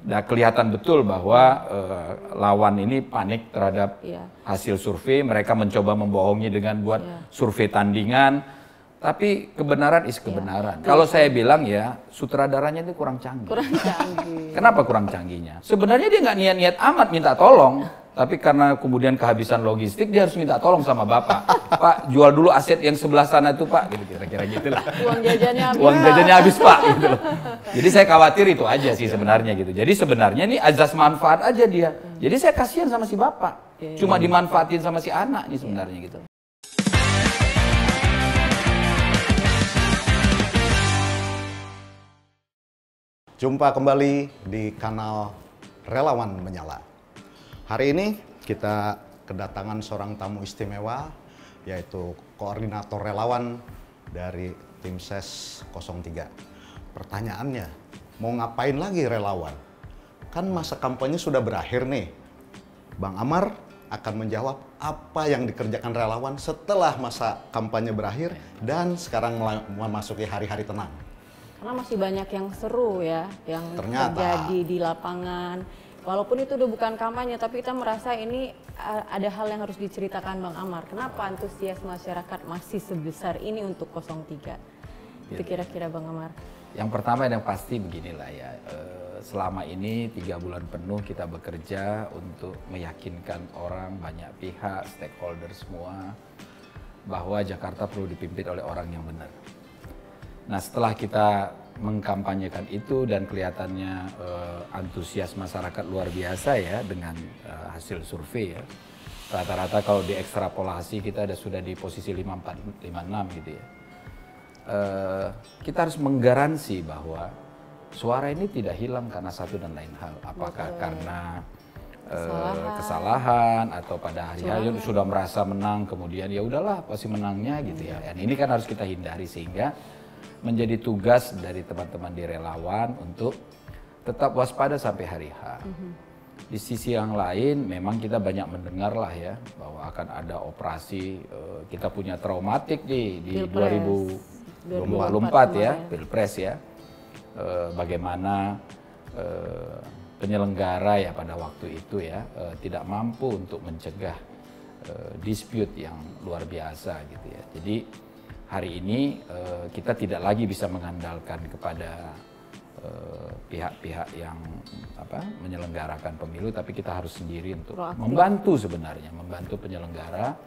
Nah, kelihatan betul bahwa lawan ini panik terhadap hasil survei. Mereka mencoba membohongi dengan buat survei tandingan. Tapi kebenaran is kebenaran. Kalau saya bilang ya, sutradaranya itu kurang canggih. Kurang canggih. Kenapa kurang canggihnya? Sebenarnya dia nggak niat-niat amat minta tolong. Tapi karena kemudian kehabisan logistik, dia harus minta tolong sama Bapak. Pak, jual dulu aset yang sebelah sana itu Pak. Gitu, kira-kira gitu lah. Uang jajannya habis. Uang jajannya habis Pak. Gitu loh. Jadi saya khawatir itu aja sih sebenarnya gitu. Jadi sebenarnya ini azas manfaat aja dia. Jadi saya kasihan sama si Bapak. Cuma dimanfaatin sama si anak nih sebenarnya gitu. Jumpa kembali di kanal Relawan Menyala. Hari ini kita kedatangan seorang tamu istimewa, yaitu koordinator relawan dari tim SES 03. Pertanyaannya, mau ngapain lagi relawan? Kan masa kampanye sudah berakhir nih. Bang Amar akan menjawab apa yang dikerjakan relawan setelah masa kampanye berakhir dan sekarang memasuki hari-hari tenang. Karena masih banyak yang seru ya, yang terjadi di lapangan. Walaupun itu udah bukan kampanye, tapi kita merasa ini ada hal yang harus diceritakan Bang Amar. Kenapa antusias masyarakat masih sebesar ini untuk 03? Itu kira-kira Bang Amar. Yang pertama yang pasti beginilah ya, selama ini 3 bulan penuh kita bekerja untuk meyakinkan orang, banyak pihak, stakeholder semua, bahwa Jakarta perlu dipimpin oleh orang yang benar. Nah, setelah kita mengkampanyekan itu dan kelihatannya antusias masyarakat luar biasa ya dengan hasil survei ya. Rata-rata kalau diekstrapolasi kita sudah di posisi 54, 56 gitu ya. Kita harus menggaransi bahwa suara ini tidak hilang karena satu dan lain hal. Apakah karena kesalahan atau pada hari-hari sudah merasa menang kemudian ya udahlah pasti menangnya gitu ya. Dan ini kan harus kita hindari sehingga menjadi tugas dari teman-teman di relawan untuk tetap waspada sampai hari H. Di sisi yang lain memang kita banyak mendengar lah ya bahwa akan ada operasi, kita punya traumatik di 2024 ya, Pilpres ya. Bagaimana penyelenggara ya pada waktu itu ya tidak mampu untuk mencegah dispute yang luar biasa gitu ya. Jadi hari ini kita tidak lagi bisa mengandalkan kepada pihak-pihak yang menyelenggarakan pemilu, tapi kita harus sendiri untuk membantu sebenarnya, membantu penyelenggara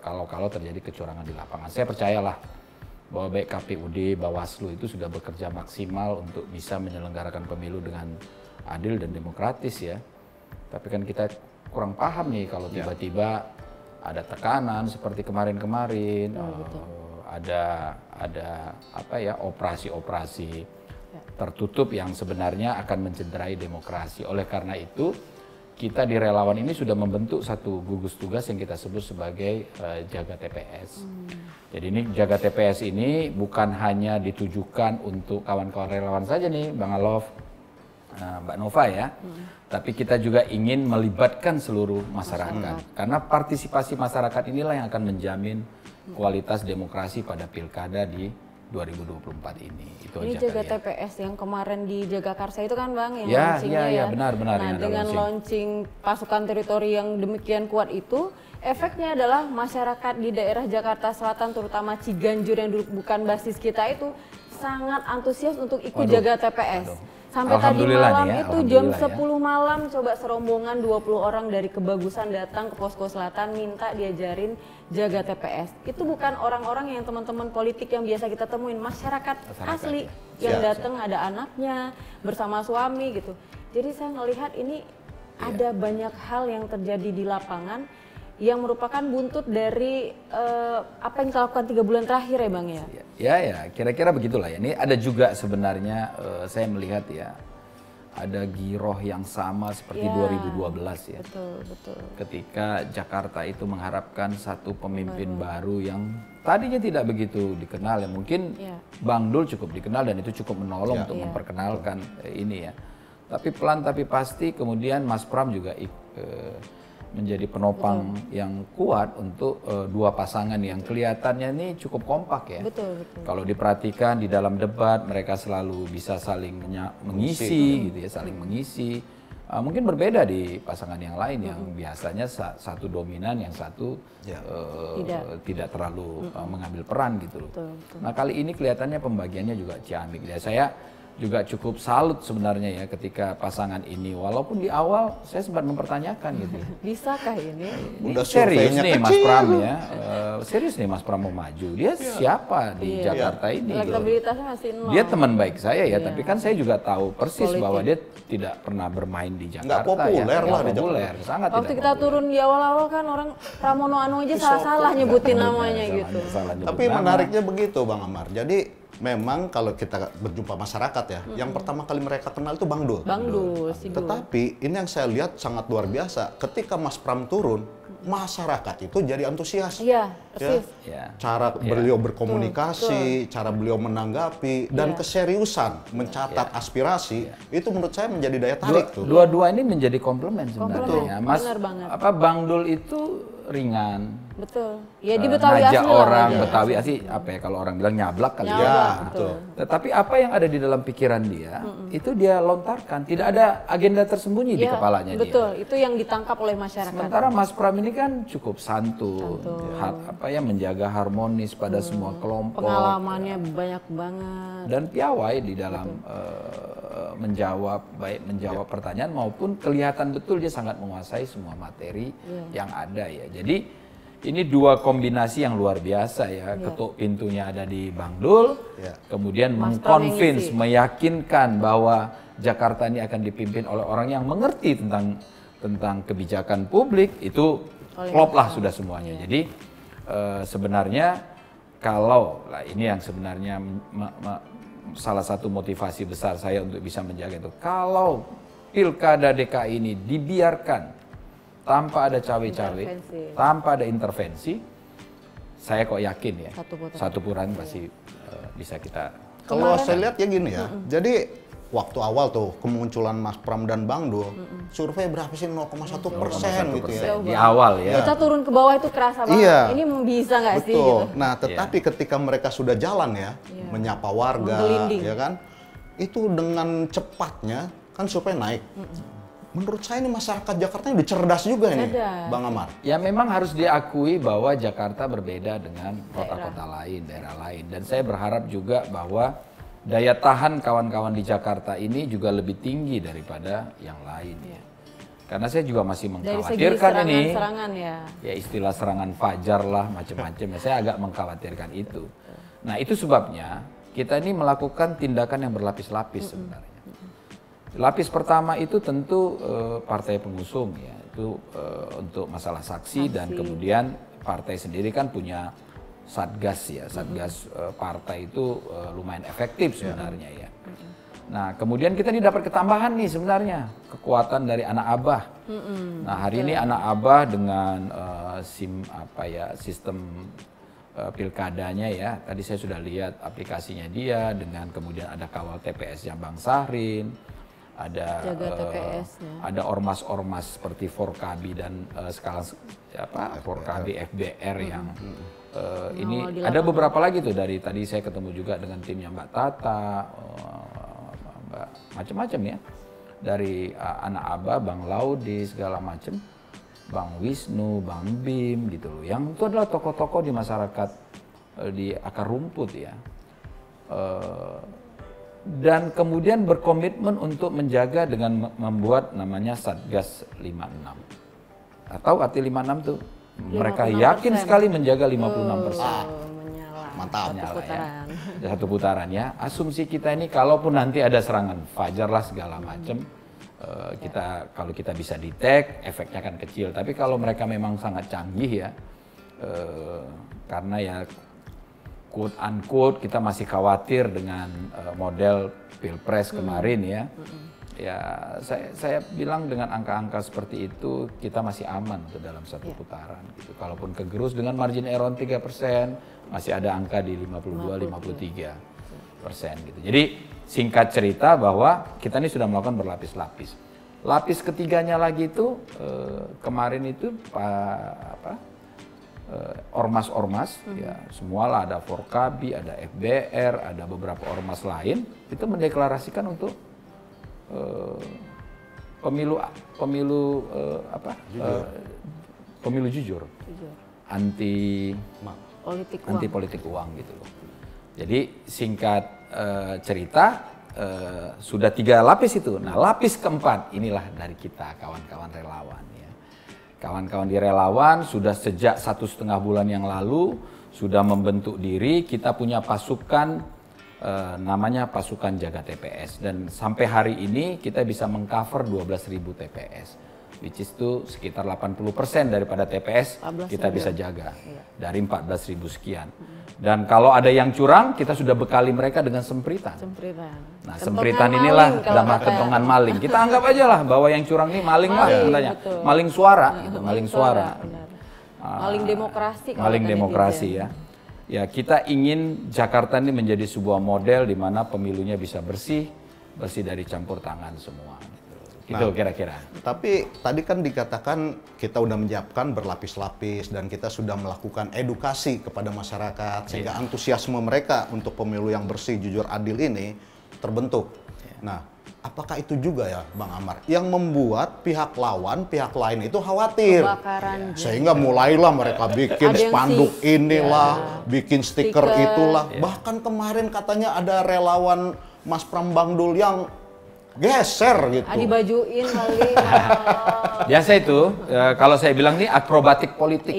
kalau terjadi kecurangan di lapangan. Saya percayalah bahwa baik KPUD, Bawaslu itu sudah bekerja maksimal untuk bisa menyelenggarakan pemilu dengan adil dan demokratis ya. Tapi kan kita kurang paham nih kalau tiba-tiba ada tekanan seperti kemarin-kemarin. Ada operasi-operasi tertutup yang sebenarnya akan mencederai demokrasi. Oleh karena itu, kita di relawan ini sudah membentuk satu gugus tugas yang kita sebut sebagai Jaga TPS. Jadi ini Jaga TPS ini bukan hanya ditujukan untuk kawan-kawan relawan saja nih, Bang Alof, Mbak Nova ya. Tapi kita juga ingin melibatkan seluruh masyarakat. Karena partisipasi masyarakat inilah yang akan menjamin kualitas demokrasi pada pilkada di 2024 ini. Ini Jaga TPS yang kemarin di Jagakarsa itu kan Bang, yang launchingnya ya. Benar. Nah, dengan launching pasukan teritori yang demikian kuat itu, efeknya adalah masyarakat di daerah Jakarta Selatan, terutama Ciganjur yang bukan basis kita itu, sangat antusias untuk ikut Jaga TPS. Sampai tadi malam itu jam 10 malam coba serombongan 20 orang dari Kebagusan datang ke Posko Selatan minta diajarin Jaga TPS. Itu bukan orang-orang yang teman-teman politik yang biasa kita temuin, masyarakat asli yang datang ada anaknya bersama suami gitu. Jadi saya melihat ini ada banyak hal yang terjadi di lapangan yang merupakan buntut dari apa yang kita lakukan 3 bulan terakhir ya Bang ya? Ya, kira-kira begitulah ya. Ini ada juga sebenarnya saya melihat ya, ada giroh yang sama seperti 2012 ya. Betul. Ketika Jakarta itu mengharapkan satu pemimpin baru yang tadinya tidak begitu dikenal ya. Mungkin Bang Dul cukup dikenal dan itu cukup menolong untuk memperkenalkan ini ya. Tapi pelan tapi pasti kemudian Mas Pram juga menjadi penopang yang kuat untuk dua pasangan yang kelihatannya ini cukup kompak ya. Betul, betul. Kalau diperhatikan di dalam debat mereka selalu bisa saling mengisi gitu ya, saling mengisi. Mungkin berbeda di pasangan yang lain yang biasanya satu dominan, yang satu tidak terlalu mengambil peran gitu loh. Betul, betul. Nah kali ini kelihatannya pembagiannya juga ciamik. Ya, saya juga cukup salut sebenarnya ya ketika pasangan ini, walaupun di awal saya sempat mempertanyakan gitu. Bisakah ini? Udah Serius surveinya nih Mas kecil. Pram ya, serius nih Mas Pram mau maju. Dia siapa di Jakarta ini? Gitu. Elektabilitasnya masih nol. Dia teman baik saya ya, tapi kan saya juga tahu persis bahwa dia tidak pernah bermain di Jakarta. Nggak populer ya. lah Nggak di populer, sangat Waktu tidak kita populer. turun di awal-awal kan orang Pramono Anung aja salah-salah nyebutin namanya gitu. Salah nyebut Tapi nama. menariknya begitu Bang Amar. Jadi memang kalau kita berjumpa masyarakat ya, yang pertama kali mereka kenal itu Bang Dul. Bang Dul, si Dul. Tetapi ini yang saya lihat sangat luar biasa. Ketika Mas Pram turun, masyarakat itu jadi antusias. Iya, persis. Ya. Cara beliau berkomunikasi, cara beliau menanggapi, dan keseriusan mencatat aspirasi, itu menurut saya menjadi daya tarik tuh. Dua-dua ini menjadi komplement sebenarnya. Mas, benar banget. Bang Dul itu ringan. Betul. Ya di Betawi ngajak asli lah. orang dia. Betawi asli apa ya kalau orang bilang nyablak kali Nyablak, ya. betul. Tetapi apa yang ada di dalam pikiran dia itu dia lontarkan, tidak ada agenda tersembunyi di Ya, kepalanya dia. betul. Itu yang ditangkap oleh masyarakat. Sementara Mas Pram ini kan cukup santun, menjaga harmonis pada semua kelompok. Pengalamannya banyak banget. Dan piawai di dalam menjawab pertanyaan maupun kelihatan betul dia sangat menguasai semua materi yang ada ya. Jadi ini dua kombinasi yang luar biasa ya. Ketuk pintunya ada di Bang Dul, kemudian mengconvince, meyakinkan bahwa Jakarta ini akan dipimpin oleh orang yang mengerti tentang kebijakan publik, itu klop lah sudah semuanya. Jadi sebenarnya kalau ini yang sebenarnya salah satu motivasi besar saya untuk bisa menjaga itu. Kalau Pilkada DKI ini dibiarkan tanpa ada cawe-cawe, tanpa ada intervensi, saya kok yakin ya, satu putaran pasti bisa kita. Kalau saya lihat ya gini ya, jadi waktu awal tuh kemunculan Mas Pram dan Bang Dul, survei berapa sih 0,1% gitu ya. Di awal ya. Kita turun ke bawah itu kerasa banget. Iya. Ini bisa nggak sih? Betul. Gitu. Nah, tetapi ketika mereka sudah jalan ya, menyapa warga, Menggelinding. ya kan, itu dengan cepatnya kan survei naik. Menurut saya ini masyarakat Jakarta udah cerdas juga ini, Bang Amar. Ya memang harus diakui bahwa Jakarta berbeda dengan kota-kota lain, daerah lain. Dan saya berharap juga bahwa daya tahan kawan-kawan di Jakarta ini juga lebih tinggi daripada yang lain ya. Karena saya juga masih mengkhawatirkan ini. Serangan ya. Ya istilah serangan fajar lah macam-macam ya. Saya agak mengkhawatirkan itu. Nah itu sebabnya kita ini melakukan tindakan yang berlapis-lapis sebenarnya. Lapis pertama itu tentu partai pengusung ya, itu untuk masalah saksi dan kemudian partai sendiri kan punya satgas ya, satgas partai itu lumayan efektif sebenarnya ya. Nah kemudian kita ini dapat ketambahan nih sebenarnya kekuatan dari anak abah. Nah hari ini anak abah dengan sistem pilkadanya ya, tadi saya sudah lihat aplikasinya dia dengan kemudian ada kawal TPS-nya Bang Sahrin. Ada ormas-ormas seperti Forkabi dan sekarang Forkabi FBR yang ini ada beberapa lagi tuh dari tadi saya ketemu juga dengan timnya Mbak Tata, macam-macam ya dari anak Abah, Bang Laudi segala macam, Bang Wisnu, Bang Bim gitu loh. Yang itu adalah tokoh-tokoh di masyarakat di akar rumput ya. Dan kemudian berkomitmen untuk menjaga dengan membuat namanya Satgas 56. Atau arti 56 tuh mereka yakin sekali menjaga 56%. Mantap. Menyala, ya. Satu putaran ya. Asumsi kita ini kalaupun nanti ada serangan fajar lah segala macam, kalau kita bisa detect efeknya kan kecil. Tapi kalau mereka memang sangat canggih ya, karena ya quote unquote kita masih khawatir dengan model pilpres kemarin ya. Ya saya bilang dengan angka-angka seperti itu kita masih aman untuk dalam satu putaran gitu. Kalaupun kegerus dengan margin error 3%, masih ada angka di 52-53% gitu. Jadi singkat cerita bahwa kita ini sudah melakukan berlapis-lapis. Lapis ketiganya lagi itu kemarin itu ormas-ormas, ya semualah, ada Forkabi, ada FBR, ada beberapa ormas lain itu mendeklarasikan untuk pemilu jujur, anti politik uang gitu loh. Jadi singkat cerita sudah 3 lapis itu. Nah, lapis keempat inilah dari kita kawan-kawan relawan ya. Kawan-kawan di relawan sudah sejak 1,5 bulan yang lalu sudah membentuk diri. Kita punya pasukan namanya pasukan jaga TPS, dan sampai hari ini kita bisa mengcover 12.000 TPS, which is itu sekitar 80% daripada TPS kita bisa jaga dari 14.000 sekian. Dan kalau ada yang curang, kita sudah bekali mereka dengan sempritan. Nah, sempritan inilah nama kentongan maling. Kita anggap aja lah bahwa yang curang ini maling lah sebenarnya. Maling suara gitu, maling suara. Maling demokrasi. Maling demokrasi ya. Ya, kita ingin Jakarta ini menjadi sebuah model di mana pemilunya bisa bersih dari campur tangan semua. Itu kira-kira. Tapi tadi kan dikatakan kita udah menyiapkan berlapis-lapis dan kita sudah melakukan edukasi kepada masyarakat sehingga antusiasme mereka untuk pemilu yang bersih, jujur, adil ini terbentuk. Nah, apakah itu juga ya Bang Amar yang membuat pihak lawan, pihak lain itu khawatir? Sehingga mulailah mereka bikin spanduk inilah, bikin stiker itulah. Bahkan kemarin katanya ada relawan Mas Pram Bangdul yang geser gitu. Dibajuin kali. Biasa itu, kalau saya bilang ini akrobatik politik.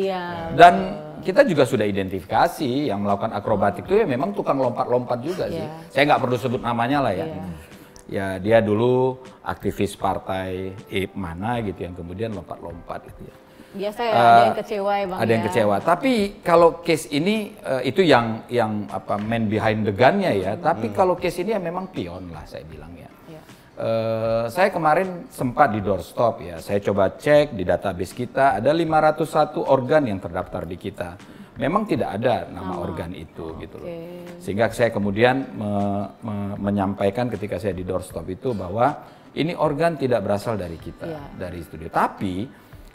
Dan kita juga sudah identifikasi yang melakukan akrobatik itu ya memang tukang lompat-lompat juga sih. Saya nggak perlu sebut namanya lah ya. Ya dia dulu aktivis partai mana gitu yang kemudian lompat-lompat gitu ya. Biasa ya, ada yang kecewa ya Bang. Ada yang kecewa. Tapi kalau case ini itu yang man behind the gun-nya ya. Tapi kalau case ini ya memang pion lah saya bilang ya. Saya kemarin sempat di doorstop ya, saya coba cek di database kita ada 501 organ yang terdaftar di kita. Memang tidak ada nama organ itu gitu loh. Sehingga saya kemudian menyampaikan ketika saya di doorstop itu bahwa ini organ tidak berasal dari kita, dari studio. Tapi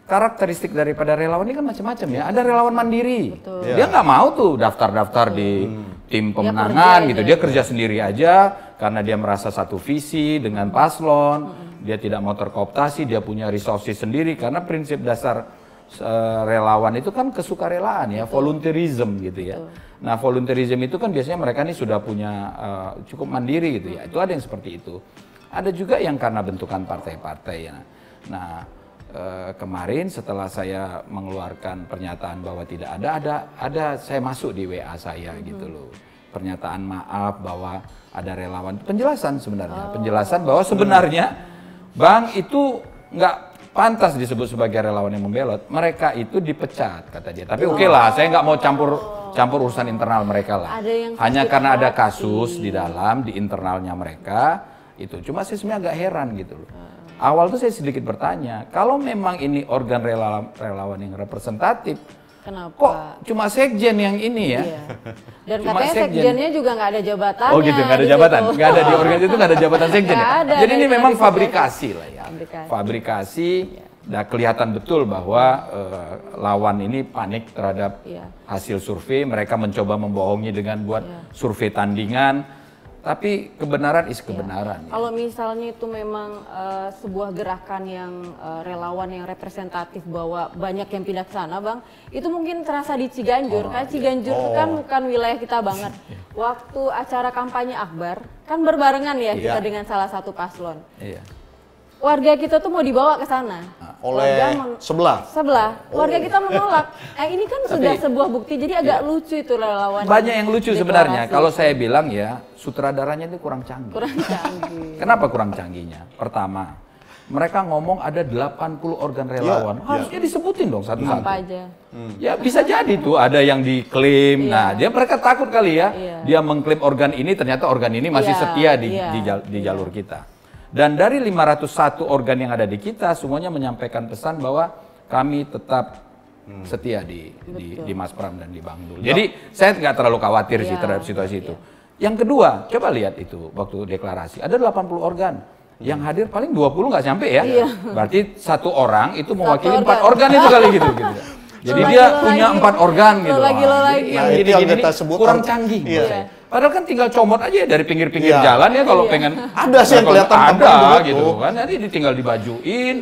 karakteristik daripada relawan ini kan macam-macam ya. Ada relawan mandiri, dia nggak mau tuh daftar-daftar di tim pemenangan gitu. Dia kerja sendiri aja karena dia merasa satu visi dengan paslon. Dia tidak mau terkooptasi, dia punya resources sendiri karena prinsip dasar relawan itu kan kesukarelaan ya, volunteerism gitu ya. Nah, volunteerism itu kan biasanya mereka ini sudah punya cukup mandiri gitu ya. Itu ada yang seperti itu. Ada juga yang karena bentukan partai-partai ya. Nah, kemarin setelah saya mengeluarkan pernyataan bahwa tidak ada saya masuk di WA saya gitu loh. Pernyataan maaf bahwa ada relawan, penjelasan sebenarnya, penjelasan bahwa sebenarnya Bang itu nggak pantas disebut sebagai relawan yang membelot. Mereka itu dipecat kata dia. Tapi oke lah, saya nggak mau campur urusan internal mereka lah. Hanya karena ada kasus di dalam di internalnya mereka itu. Cuma saya sebenarnya agak heran gitu loh. Awal tuh saya sedikit bertanya, kalau memang ini organ relawan yang representatif, kenapa kok cuma sekjen yang ini ya? Dan cuma katanya sekjennya juga nggak ada jabatannya. Oh gitu, nggak ada jabatan, nggak ada di organ itu nggak ada jabatan sekjen ya? Jadi ini memang fabrikasi lah ya, fabrikasi. Nah, kelihatan betul bahwa lawan ini panik terhadap hasil survei, mereka mencoba membohongi dengan buat survei tandingan. Tapi kebenaran is kebenaran. Kalau misalnya itu memang sebuah gerakan yang relawan yang representatif bahwa banyak yang pindah ke sana Bang, itu mungkin terasa di Ciganjur. Karena Ciganjur kan bukan wilayah kita banget. Waktu acara kampanye Akbar, kan berbarengan ya kita dengan salah satu paslon. Warga kita tuh mau dibawa ke sana. Oleh sebelah. Warga kita menolak. Ini kan sudah sebuah bukti, jadi agak lucu itu relawan. Banyak yang lucu sebenarnya. Kalau saya bilang ya, sutradaranya itu kurang canggih. Kenapa kurang canggihnya? Pertama, mereka ngomong ada 80 organ relawan. Harusnya disebutin dong satu-satu. Apa aja? Ya bisa jadi tuh ada yang diklaim. Nah, mereka takut kali ya. Dia mengklaim organ ini, ternyata organ ini masih setia di jalur kita. Dan dari 501 organ yang ada di kita, semuanya menyampaikan pesan bahwa kami tetap setia di Mas Pram dan di Bangdul. Jadi saya nggak terlalu khawatir sih terhadap situasi itu. Yang kedua, coba lihat itu waktu deklarasi, ada 80 organ. yang hadir paling 20 nggak sampai ya. Iya. Berarti satu orang itu mewakili organ. 4 organ itu kali gitu. Jadi Lo dia lagi, lo punya lagi. 4 organ Lo gitu. lagi, lo Jadi lagi. yang Nah, itu gini-gini yang kita ini sebut kurang canggih. Iya. menurut saya. Padahal kan tinggal comot aja dari pinggir-pinggir Iya. jalan ya kalau pengen. Ada sih yang kelihatan ada tampang begitu. gitu kan. Nanti tinggal dibajuin.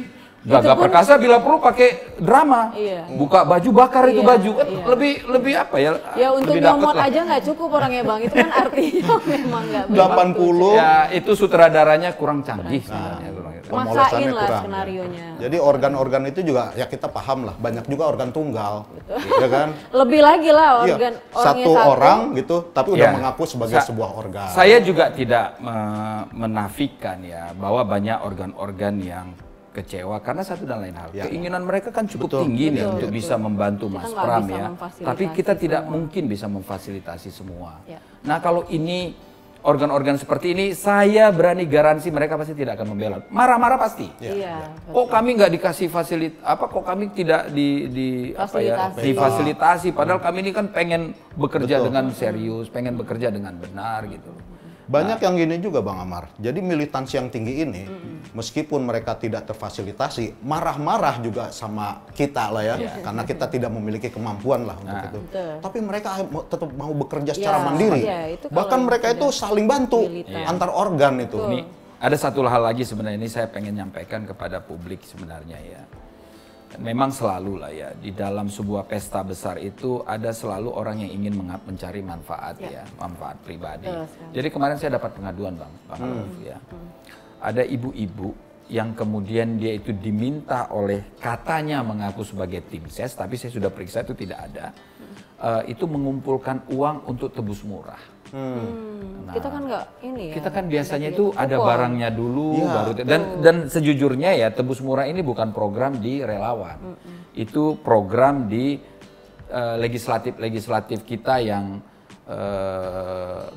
Gagah perkasa bila perlu pakai drama. Iya. Buka baju bakar itu Iya, baju. iya. Lebih apa ya? Ya untuk lebih dapet nyomot lah. aja nggak cukup orangnya Bang, itu kan artinya memang nggak 80. Ya itu sutradaranya kurang canggih sebenarnya. maksain Pemolesannya lah kurang. skenarionya. Jadi organ-organ itu juga ya kita paham lah, banyak juga organ tunggal, ya kan? Lebih lagi lah Iya, organ satu orang gitu, tapi udah Ya. mengaku sebagai Sa- sebuah organ. Saya juga tidak menafikan ya bahwa banyak organ-organ yang kecewa karena satu dan lain hal. Ya. Keinginan mereka kan cukup Betul. tinggi nih Betul, untuk betul. bisa membantu Kita Mas nggak Pram bisa ya. memfasilitasi Tapi kita tidak semua. mungkin bisa memfasilitasi semua. Ya. Nah kalau ini organ-organ seperti ini, saya berani garansi mereka pasti tidak akan membela. Marah-marah pasti. Iya. Kok kami nggak dikasih kok kami tidak difasilitasi, padahal kami ini kan pengen bekerja Betul. dengan serius, pengen bekerja dengan benar gitu. Banyak yang gini juga Bang Amar. Jadi militansi yang tinggi ini, meskipun mereka tidak terfasilitasi, marah-marah juga sama kita lah ya, karena kita tidak memiliki kemampuan lah untuk itu. Betul. Tapi mereka tetap mau bekerja Ya, secara mandiri. iya, itu kalau Bahkan mereka itu saling bantu militan. antar organ itu. Betul. Ini ada satu hal lagi sebenarnya ini saya pengen nyampaikan kepada publik sebenarnya ya. Memang selalu lah ya di dalam sebuah pesta besar itu ada selalu orang yang ingin mencari manfaat ya, manfaat pribadi. Betul sekali. Jadi kemarin saya dapat pengaduan Bang Arif ya. Ada ibu-ibu yang kemudian dia itu diminta oleh katanya mengaku sebagai tim ses, tapi saya sudah periksa itu tidak ada. Itu mengumpulkan uang untuk tebus murah. Kita kan nggak ini ya. Kita kan biasanya nggak itu gitu. ada Kupon. barangnya dulu Iya, baru dan sejujurnya ya tebus murah ini bukan program di relawan. Itu program di legislatif kita yang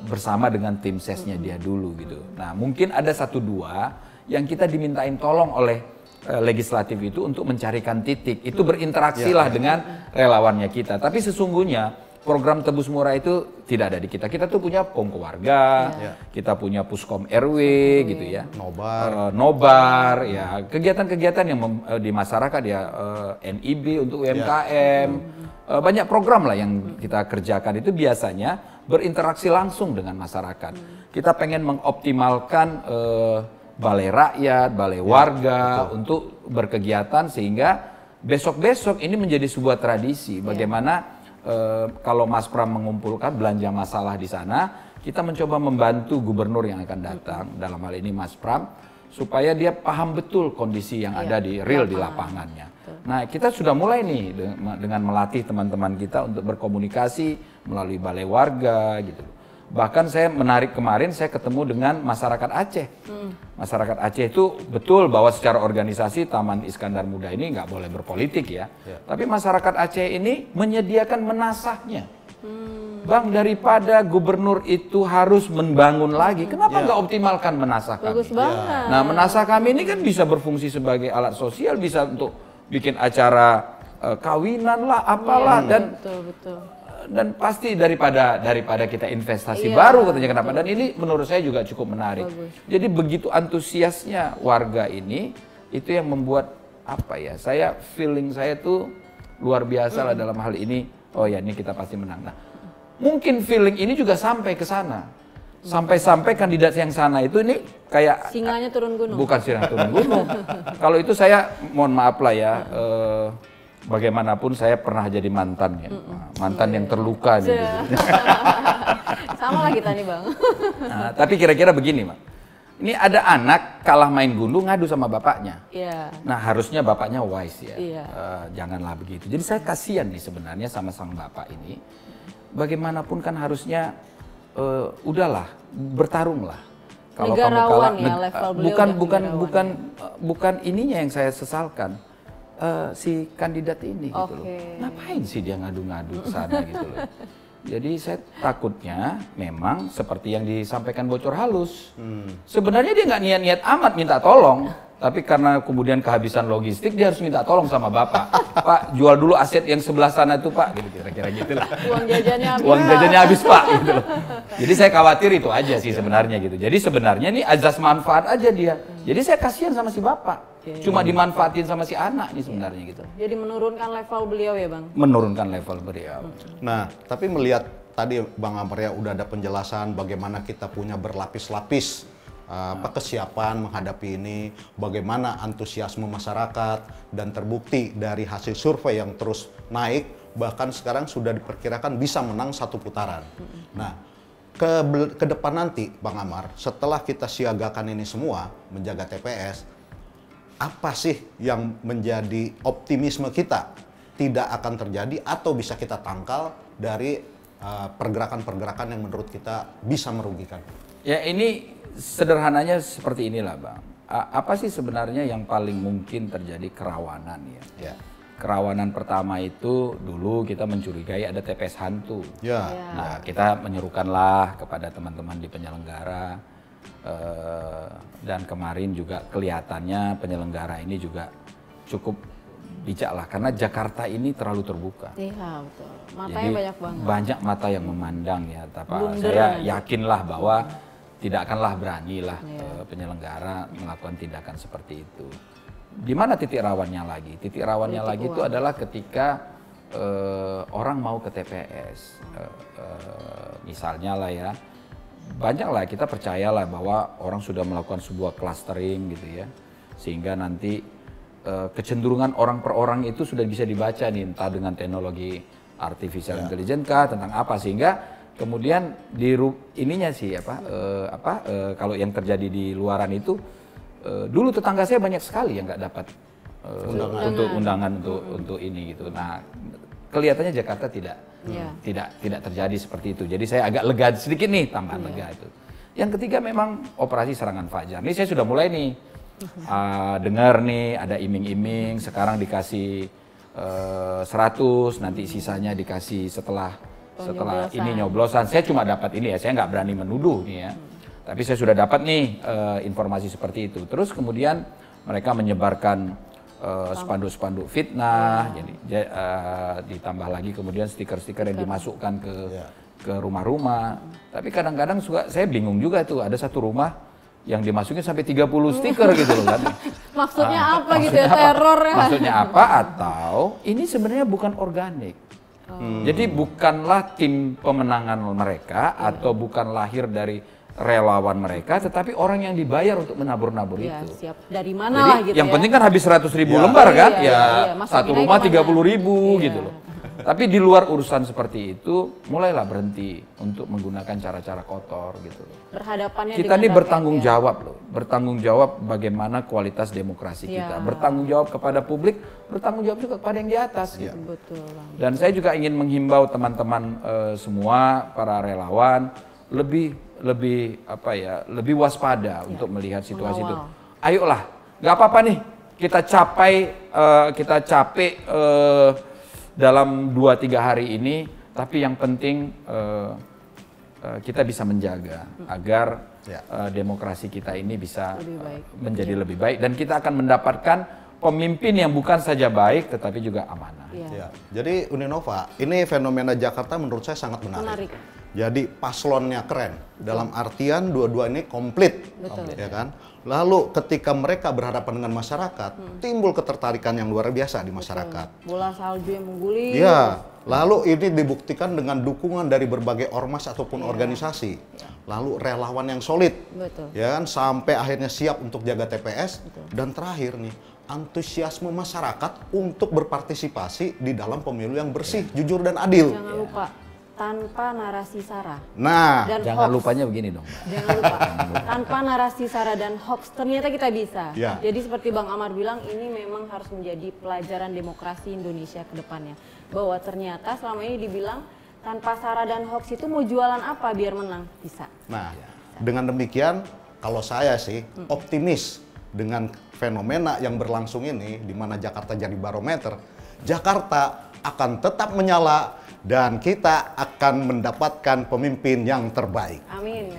bersama dengan tim sesnya dia dulu gitu. Nah, mungkin ada 1-2 yang kita dimintain tolong oleh legislatif itu untuk mencarikan titik. Itu berinteraksi lah dengan relawannya kita. Tapi sesungguhnya program tebus murah itu tidak ada di kita. Kita tuh punya POM keluarga, kita punya Puskom RW gitu ya. Nobar ya. Kegiatan-kegiatan yang di masyarakat ya NIB untuk UMKM. Banyak program lah yang kita kerjakan itu biasanya berinteraksi langsung dengan masyarakat. Kita pengen mengoptimalkan balai rakyat, balai warga untuk berkegiatan sehingga besok-besok ini menjadi sebuah tradisi. Bagaimana kalau Mas Pram mengumpulkan belanja masalah di sana, kita mencoba membantu gubernur yang akan datang, dalam hal ini Mas Pram, supaya dia paham betul kondisi yang ada di real di lapangannya. Nah, kita sudah mulai nih dengan melatih teman-teman kita untuk berkomunikasi melalui balai warga gitu. Bahkan saya menarik kemarin saya ketemu dengan masyarakat Aceh. Masyarakat Aceh itu betul bahwa secara organisasi Taman Iskandar Muda ini nggak boleh berpolitik ya. Tapi masyarakat Aceh ini menyediakan menasahnya. Bang, daripada gubernur itu harus membangun lagi, kenapa nggak optimalkan menasah kami? Bagus banget. Nah, menasah kami ini kan bisa berfungsi sebagai alat sosial, bisa untuk bikin acara kawinan lah, apalah Betul. dan pasti daripada kita investasi baru katanya kenapa, dan ini menurut saya juga cukup menarik. Jadi begitu antusiasnya warga ini itu yang membuat apa ya, feeling saya tuh luar biasa lah dalam hal ini. Oh ya, ini kita pasti menang. Nah, mungkin feeling ini juga sampai ke sana, sampai kandidat yang sana itu ini kayak Singanya turun gunung. bukan singa turun gunung. Kalau itu saya mohon maaf lah ya. Bagaimanapun saya pernah jadi mantan ya, mantan yang terluka nih. Gitu. Sama lah kita nih Bang. Nah, tapi kira-kira begini, Mak. Ini ada anak kalah main gundu ngadu sama bapaknya. Iya. Nah, harusnya bapaknya wise ya. Iya. Janganlah begitu. Jadi saya kasihan nih sebenarnya sama sang bapak ini. Bagaimanapun kan harusnya udahlah, bertarunglah. Kalau kamu kalah, Negarawan ya, level beliau udah bukan ininya yang saya sesalkan. Si kandidat ini gitu loh. Ngapain sih dia ngadu-ngadu ke sana gitu loh. Jadi saya takutnya memang seperti yang disampaikan bocor halus. Sebenarnya dia nggak niat-niat amat minta tolong, tapi karena kemudian kehabisan logistik dia harus minta tolong sama bapak. Pak, jual dulu aset yang sebelah sana tuh Pak, gitu kira-kira gitu lah. Uang jajannya habis Pak, gitu loh. Jadi saya khawatir itu aja sih sebenarnya gitu. Jadi sebenarnya ini azas manfaat aja dia. Jadi saya kasihan sama si bapak. Cuma dimanfaatin sama si anak nih sebenarnya gitu. Jadi menurunkan level beliau ya Bang? Menurunkan level beliau. Nah, tapi melihat tadi Bang Amar ya udah ada penjelasan bagaimana kita punya berlapis-lapis kesiapan menghadapi ini, bagaimana antusiasme masyarakat, dan terbukti dari hasil survei yang terus naik, bahkan sekarang sudah diperkirakan bisa menang 1 putaran. Nah, ke depan nanti Bang Amar, setelah kita siagakan ini semua, menjaga TPS, apa sih yang menjadi optimisme kita tidak akan terjadi atau bisa kita tangkal dari pergerakan-pergerakan yang menurut kita bisa merugikan? Ya ini sederhananya seperti inilah Bang. Apa sih sebenarnya yang paling mungkin terjadi kerawanan ya? Kerawanan pertama itu dulu kita mencurigai ada TPS hantu. Nah kita menyerukanlah kepada teman-teman di penyelenggara dan kemarin juga kelihatannya penyelenggara ini juga cukup bijak lah karena Jakarta ini terlalu terbuka. Iya betul. Matanya Jadi, banyak banget. banyak mata yang memandang ya. Tapi Blunder saya aja. yakinlah bahwa tidak akanlah beranilah penyelenggara melakukan tindakan seperti itu. Di mana titik rawannya lagi? Titik rawannya lagi itu adalah ketika orang mau ke TPS. Misalnya lah ya, banyak lah kita percayalah bahwa orang sudah melakukan sebuah clustering gitu ya. Sehingga nanti kecenderungan orang per orang itu sudah bisa dibaca nih, entah dengan teknologi artificial intelligence kah, tentang apa, sehingga kemudian di ininya sih kalau yang terjadi di luaran itu dulu tetangga saya banyak sekali yang nggak dapat undangan untuk ini gitu. Nah kelihatannya Jakarta tidak terjadi seperti itu. Jadi saya agak lega sedikit nih, tambahan lega itu. Yang ketiga memang operasi serangan fajar. Ini saya sudah mulai nih dengar nih ada iming-iming, sekarang dikasih 100, nanti sisanya dikasih setelah ini nyoblosan. Saya cuma dapat ini ya, saya nggak berani menuduh nih ya. Tapi saya sudah dapat nih informasi seperti itu. Terus kemudian mereka menyebarkan spanduk-spanduk fitnah, jadi ditambah lagi kemudian stiker-stiker yang dimasukkan ke rumah-rumah. Tapi kadang-kadang saya bingung juga tuh, ada satu rumah yang dimasukin sampai 30 stiker gitu loh kan. Maksudnya apa gitu ya, teror ya? Maksudnya apa, atau ini sebenarnya bukan organik. Jadi bukanlah tim pemenangan mereka atau bukan lahir dari relawan mereka, tetapi orang yang dibayar untuk menabur-nabur itu. Siap. Dari mana jadi, lah gitu yang ya. penting kan habis 100.000 lembar kan, satu Masukin rumah aja 30.000 gitu loh. Tapi di luar urusan seperti itu, mulailah berhenti untuk menggunakan cara-cara kotor gitu loh. Berhadapannya Kita dengan ini rakyat, bertanggung ya. jawab loh, bertanggung jawab bagaimana kualitas demokrasi kita, bertanggung jawab kepada publik, bertanggung jawab juga kepada yang di atas. Gitu. Betul Bang. Dan saya juga ingin menghimbau teman-teman semua para relawan lebih waspada untuk melihat situasi itu. Ayolah, nggak apa-apa nih kita capek dalam 2-3 hari ini, tapi yang penting kita bisa menjaga agar demokrasi kita ini bisa menjadi lebih baik, dan kita akan mendapatkan pemimpin yang bukan saja baik tetapi juga amanah. Jadi Uninova, ini fenomena Jakarta menurut saya sangat menarik. Jadi paslonnya keren, dalam artian dua-dua ini komplit, ya kan? Lalu ketika mereka berhadapan dengan masyarakat, timbul ketertarikan yang luar biasa di masyarakat. Bola salju yang mengguling. Iya, lalu ini dibuktikan dengan dukungan dari berbagai ormas ataupun organisasi. Lalu relawan yang solid, ya kan? Sampai akhirnya siap untuk jaga TPS. Dan terakhir nih, antusiasme masyarakat untuk berpartisipasi di dalam pemilu yang bersih, jujur dan adil. Jangan lupa, tanpa narasi sara. Nah, dan jangan hoax. lupanya begini dong. Jangan lupa, tanpa narasi sara dan hoax ternyata kita bisa. Jadi seperti Bang Amar bilang, ini memang harus menjadi pelajaran demokrasi Indonesia ke depannya. Bahwa ternyata selama ini dibilang tanpa sara dan hoax itu mau jualan apa biar menang? Bisa. Nah, dengan demikian kalau saya sih optimis dengan fenomena yang berlangsung ini, di mana Jakarta jadi barometer, Jakarta akan tetap menyala dan kita akan mendapatkan pemimpin yang terbaik. Amin.